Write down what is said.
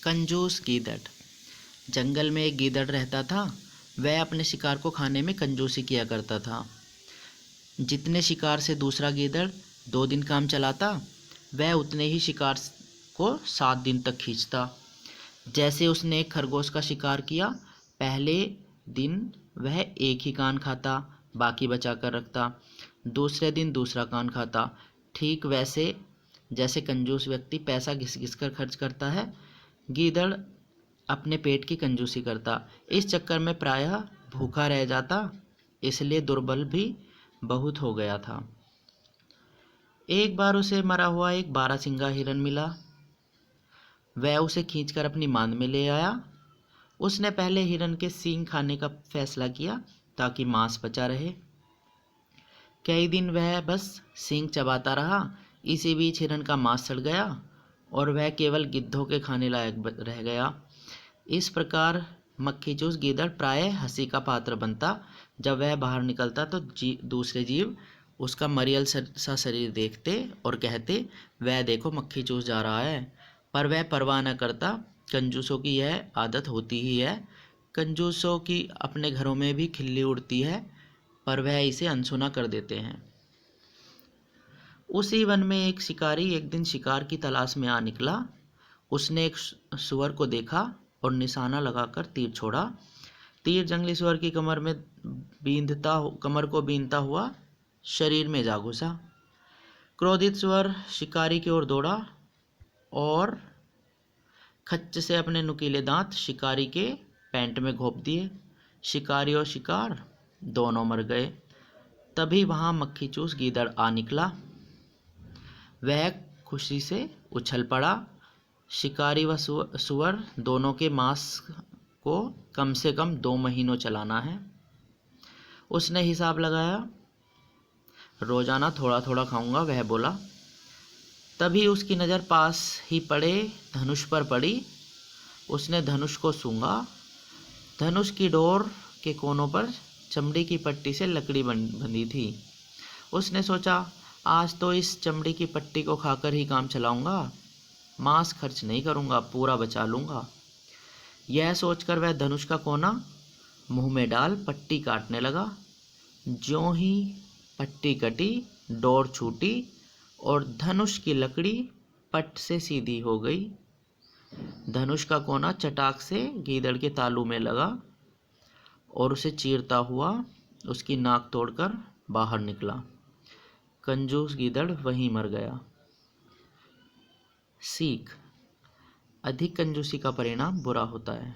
कंजूस गीदड़। जंगल में एक गीदड़ रहता था। वह अपने शिकार को खाने में कंजूसी किया करता था। जितने शिकार से दूसरा गीदड़ 2 दिन काम चलाता, वह उतने ही शिकार को 7 दिन तक खींचता। जैसे उसने एक खरगोश का शिकार किया, पहले दिन वह एक ही कान खाता, बाकी बचा कर रखता। दूसरे दिन दूसरा कान खाता। ठीक वैसे जैसे कंजूस व्यक्ति पैसा घिस घिस कर खर्च करता है, गीदड़ अपने पेट की कंजूसी करता। इस चक्कर में प्रायः भूखा रह जाता, इसलिए दुर्बल भी बहुत हो गया था। एक बार उसे मरा हुआ एक बारहसिंगा हिरन मिला। वह उसे खींचकर अपनी मांद में ले आया। उसने पहले हिरन के सींग खाने का फैसला किया ताकि मांस बचा रहे। कई दिन वह बस सींग चबाता रहा। इसी बीच हिरन का मांस सड़ गया और वह केवल गिद्धों के खाने लायक रह गया। इस प्रकार मक्खीचूस गीदड़ प्रायः हंसी का पात्र बनता। जब वह बाहर निकलता तो दूसरे जीव उसका मरियल सा शरीर देखते और कहते, वह देखो मक्खीचूस जा रहा है। पर वह परवाह न करता। कंजूसों की यह आदत होती ही है। कंजूसों की अपने घरों में भी खिल्ली उड़ती है, पर वह इसे अनसुना कर देते हैं। उसी वन में एक शिकारी एक दिन शिकार की तलाश में आ निकला। उसने एक सूअर को देखा और निशाना लगाकर तीर छोड़ा। तीर जंगली सूअर की कमर को बीनता हुआ शरीर में जा घुसा। क्रोधित सूअर शिकारी की ओर दौड़ा और खच्च से अपने नुकीले दांत शिकारी के पैंट में घोंप दिए। शिकारी और शिकार दोनों मर गए। तभी वहां मक्खीचूस गीदड़ आ निकला। वह खुशी से उछल पड़ा। शिकारी व सूअर दोनों के मांस को कम से कम 2 महीनों चलाना है। उसने हिसाब लगाया। रोजाना थोड़ा थोड़ा खाऊंगा, वह बोला। तभी उसकी नज़र पास ही पड़े धनुष पर पड़ी। उसने धनुष को सूंघा। धनुष की डोर के कोनों पर चमड़ी की पट्टी से लकड़ी बंधी थी। उसने सोचा, आज तो इस चमड़ी की पट्टी को खाकर ही काम चलाऊंगा। मांस खर्च नहीं करूंगा, पूरा बचा लूंगा। यह सोचकर वह धनुष का कोना मुंह में डाल पट्टी काटने लगा। ज्यों ही पट्टी कटी, डोर छूटी और धनुष की लकड़ी पट से सीधी हो गई। धनुष का कोना चटाक से गीदड़ के तालू में लगा और उसे चीरता हुआ उसकी नाक तोड़कर बाहर निकला। कंजूस गीदड़ वहीं मर गया। सीख: अधिक कंजूसी का परिणाम बुरा होता है।